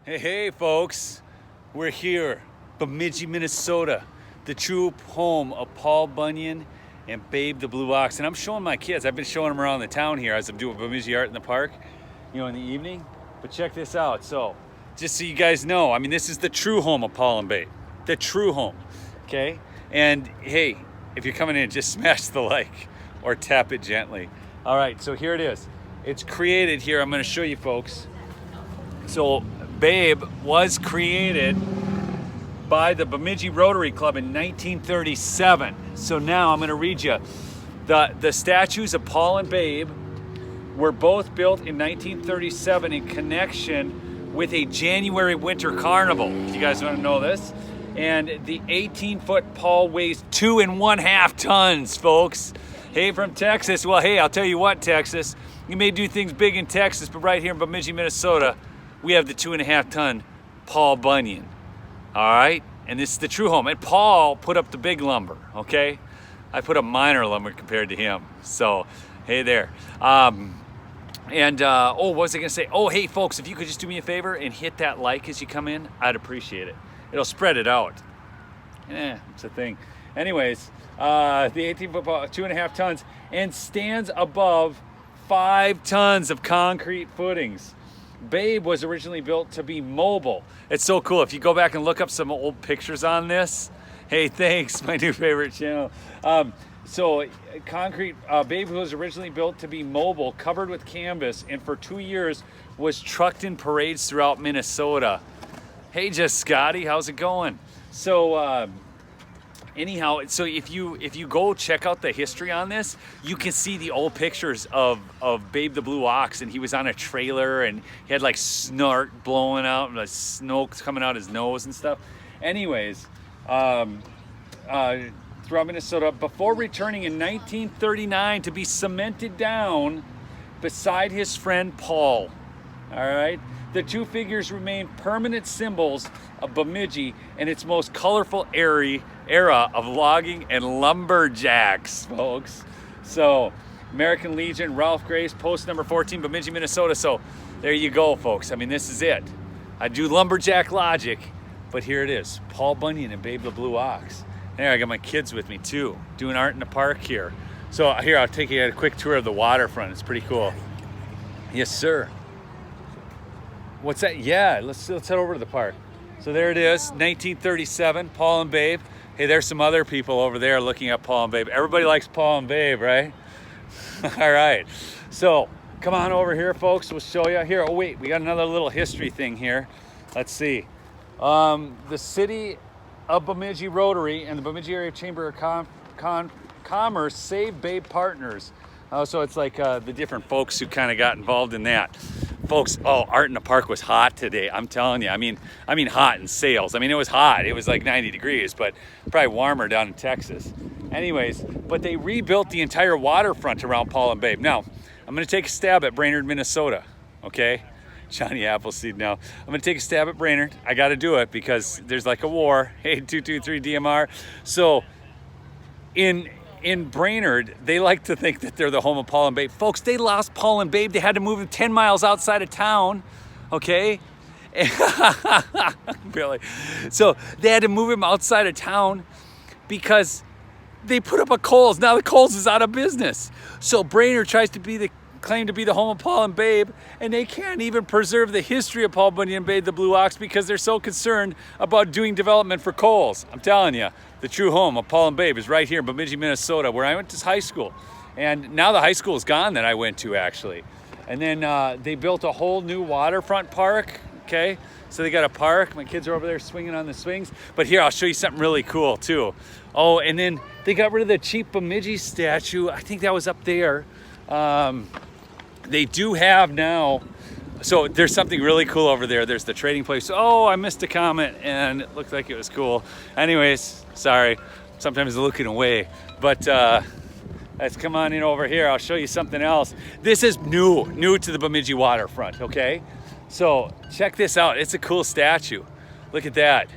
Hey folks, we're here, Bemidji, Minnesota, the true home of Paul Bunyan and Babe the Blue Ox. And I'm showing my kids, I've been showing them around the town here as I'm doing Bemidji art in the park, in the evening. But check this out. So, just so you guys know, I mean, this is the true home of Paul and Babe, the true home, okay? And hey, if you're coming in, just smash the like or tap it gently. All right, so here it is. It's created here, I'm gonna show you folks. So, Babe was created by the Bemidji Rotary Club in 1937. So now I'm going to read you. The statues of Paul and Babe were both built in 1937 in connection with a January winter carnival. You guys want to know this? And the 18-foot Paul weighs 2.5 tons, folks. Hey, from Texas. Well, hey, I'll tell you what, Texas. You may do things big in Texas, but right here in Bemidji, Minnesota, we have the 2.5 ton Paul Bunyan. All right, and this is the true home. And Paul put up the big lumber, okay? I put up minor lumber compared to him. So, hey there. What was I gonna say? Oh, hey folks, if you could just do me a favor and hit that like as you come in, I'd appreciate it. It'll spread it out. It's a thing. Anyways, the 18-foot Paul, 2.5 tons, and stands above 5 tons of concrete footings. Babe was originally built to be mobile. It's so cool. If you go back and look up some old pictures on this, hey, thanks, my new favorite channel. Babe was originally built to be mobile, covered with canvas, and for 2 years was trucked in parades throughout Minnesota. Hey, just Scotty, how's it going? So, anyhow, so if you go check out the history on this, you can see the old pictures of Babe the Blue Ox, and he was on a trailer and he had like snort blowing out and like smoke coming out his nose and stuff. Anyways, throughout Minnesota, before returning in 1939 to be cemented down beside his friend Paul. All right. The two figures remain permanent symbols of Bemidji and its most colorful era of logging and lumberjacks, folks. So, American Legion, Ralph Grace, post number 14, Bemidji, Minnesota. So, there you go, folks. I mean, this is it. I do lumberjack logic, but here it is. Paul Bunyan and Babe the Blue Ox. There, I got my kids with me, too, doing art in the park here. So, here, I'll take you on a quick tour of the waterfront. It's pretty cool. Yes, sir. What's that? Yeah, let's head over to the park. So there it is, 1937, Paul and Babe. Hey, there's some other people over there looking at Paul and Babe. Everybody likes Paul and Babe, right? All right. So come on over here, folks. We'll show you here. Oh wait, we got another little history thing here. Let's see. The city of Bemidji Rotary and the Bemidji Area Chamber of Commerce saved Babe partners. So it's like the different folks who kind of got involved in that. Folks, art in the park was hot today. I'm telling you. I mean hot in sales. I mean, it was hot. It was like 90 degrees, but probably warmer down in Texas. Anyways, but they rebuilt the entire waterfront around Paul and Babe. Now, I'm going to take a stab at Brainerd, Minnesota. Okay? Johnny Appleseed now. I'm going to take a stab at Brainerd. I got to do it because there's like a war. Hey, 223 DMR. So, in Brainerd, they like to think that they're the home of Paul and Babe. Folks, they lost Paul and Babe. They had to move them 10 miles outside of town, okay? Billy. So they had to move him outside of town because they put up a Kohl's. Now the Kohl's is out of business. So Brainerd tries to claim to be the home of Paul and Babe, and they can't even preserve the history of Paul Bunyan and Babe the Blue Ox because they're so concerned about doing development for Kohl's. I'm telling you, the true home of Paul and Babe is right here in Bemidji, Minnesota, where I went to high school. And now the high school is gone that I went to, actually. And then they built a whole new waterfront park, okay? So they got a park. My kids are over there swinging on the swings. But here, I'll show you something really cool, too. Oh, and then they got rid of the cheap Bemidji statue. I think that was up there. They do have now, so there's something really cool over there. There's the trading place. Oh, I missed a comment and it looked like it was cool. Anyways, sorry, sometimes looking away. But let's come on in over here. I'll show you something else. This is new to the Bemidji waterfront, okay? So check this out. It's a cool statue. Look at that.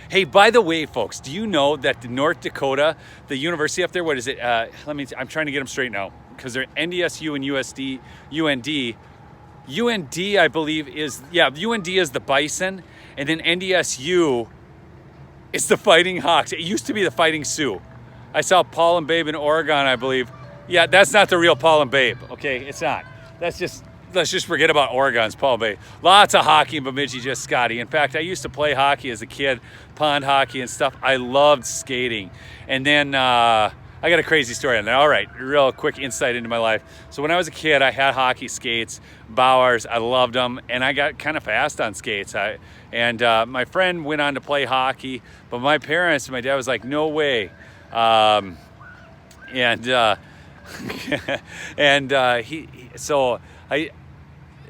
Hey, by the way, folks, do you know that the North Dakota, the university up there, what is it? I'm trying to get them straight now because they're NDSU and UND. UND, I believe, is, yeah, UND is the Bison, and then NDSU is the Fighting Hawks. It used to be the Fighting Sioux. I saw Paul and Babe in Oregon, I believe. Yeah, that's not the real Paul and Babe, okay? It's not. That's just, let's just forget about Oregon's Paul and Babe. Lots of hockey in Bemidji, just Scotty. In fact, I used to play hockey as a kid, pond hockey and stuff. I loved skating. And then, I got a crazy story on that. All right, real quick insight into my life. So when I was a kid, I had hockey skates, Bauers, I loved them, and I got kind of fast on skates. My friend went on to play hockey, but my parents, my dad was like, no way. So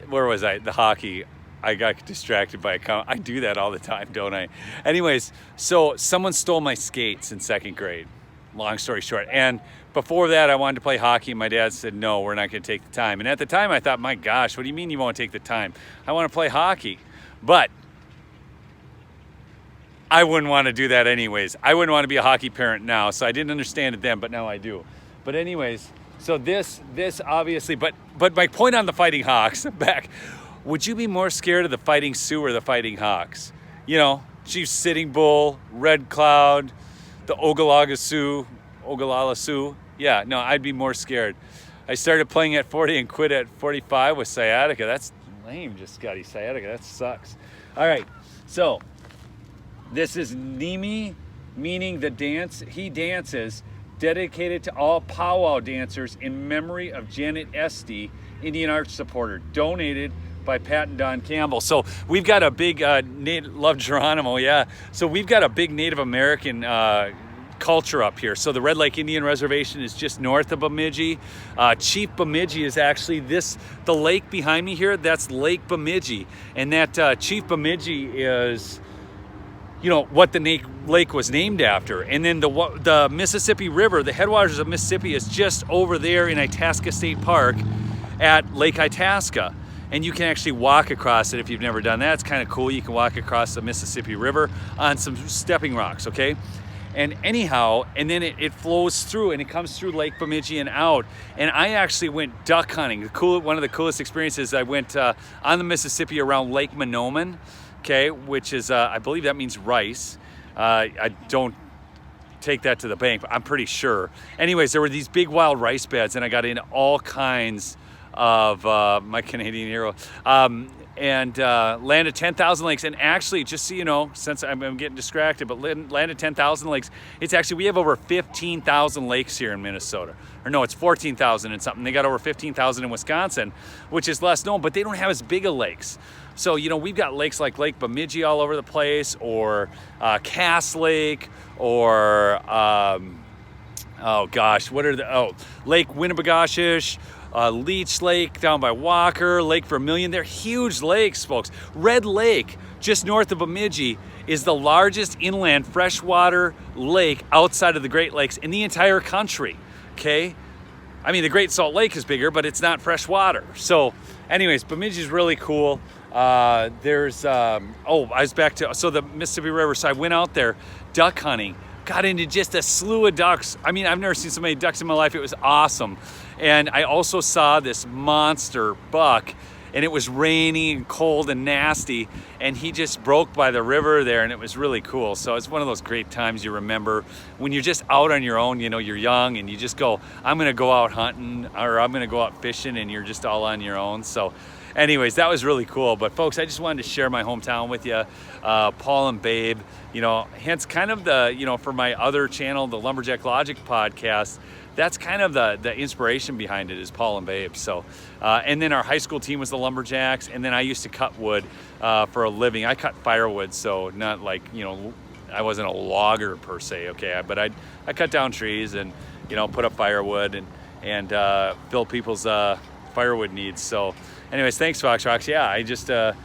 where was I? The hockey. I got distracted by a comment. I do that all the time, don't I? Anyways, so someone stole my skates in 2nd grade. Long story short. And before that, I wanted to play hockey. And my dad said, no, we're not going to take the time. And at the time, I thought, my gosh, what do you mean you won't take the time? I want to play hockey. But I wouldn't want to do that anyways. I wouldn't want to be a hockey parent now. So I didn't understand it then, but now I do. But anyways, so this obviously, but my point on the Fighting Hawks, back, would you be more scared of the Fighting Sioux or the Fighting Hawks? You know, Chief Sitting Bull, Red Cloud, the Ogallala Sioux. Yeah, no, I'd be more scared. I started playing at 40 and quit at 45 with sciatica. That's lame, just Scotty, sciatica. That sucks. All right, so this is Nimi, meaning the dance. He dances, dedicated to all powwow dancers in memory of Janet Esty, Indian Arts supporter, donated by Pat and Don Campbell. So we've got a big, love Geronimo, yeah. So we've got a big Native American culture up here. So the Red Lake Indian Reservation is just north of Bemidji. Chief Bemidji is actually the lake behind me here, that's Lake Bemidji. And that Chief Bemidji is, you know, what the lake was named after. And then the Mississippi River, the headwaters of Mississippi, is just over there in Itasca State Park at Lake Itasca. And you can actually walk across it if you've never done that. It's kind of cool. You can walk across the Mississippi River on some stepping rocks, okay? And anyhow, and then it flows through and it comes through Lake Bemidji and out. And I actually went duck hunting. One of the coolest experiences, I went on the Mississippi around Lake Monoman, okay, which is, I believe that means rice. I don't take that to the bank, but I'm pretty sure. Anyways, there were these big wild rice beds and I got into all kinds of my Canadian hero, and landed 10,000 lakes. And actually, just so you know, since I'm getting distracted, but landed 10,000 lakes. It's actually, we have over 15,000 lakes here in Minnesota. Or no, it's 14,000 and something. They got over 15,000 in Wisconsin, which is less known, but they don't have as big of lakes. So, you know, we've got lakes like Lake Bemidji all over the place, or Cass Lake, or, oh gosh, Lake Winnebagoshish, Leech Lake down by Walker, Lake Vermilion. They're huge lakes, folks. Red Lake, just north of Bemidji, is the largest inland freshwater lake outside of the Great Lakes in the entire country, okay? I mean, the Great Salt Lake is bigger, but it's not freshwater. So anyways, Bemidji is really cool. I was back to, so the Mississippi River, so I went out there duck hunting, got into just a slew of ducks. I mean, I've never seen so many ducks in my life. It was awesome. And I also saw this monster buck, and it was rainy and cold and nasty, and he just broke by the river there, and it was really cool. So it's one of those great times you remember when you're just out on your own. You know, you're young and you just go, I'm gonna go out hunting, or I'm gonna go out fishing, and you're just all on your own. So anyways, that was really cool. But folks, I just wanted to share my hometown with you. Paul and Babe, you know, hence kind of the, you know, for my other channel, the Lumberjack Logic podcast, that's kind of the inspiration behind it, is Paul and Babe. So, and then our high school team was the Lumberjacks, and then I used to cut wood for a living. I cut firewood, so not like, you know, I wasn't a logger per se, okay, but I cut down trees and, you know, put up firewood and fill people's firewood needs. So anyways, thanks, Fox Rocks. Yeah, I just it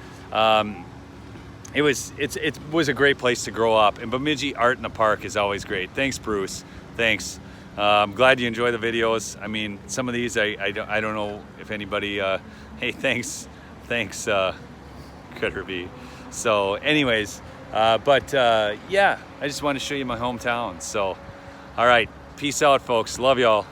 was a great place to grow up, and Bemidji Art in the Park is always great. Thanks, Bruce. Thanks. I'm glad you enjoy the videos. I mean, some of these I don't know if anybody hey, thanks Cutter B. So anyways, yeah, I just want to show you my hometown. So all right, peace out, folks. Love y'all.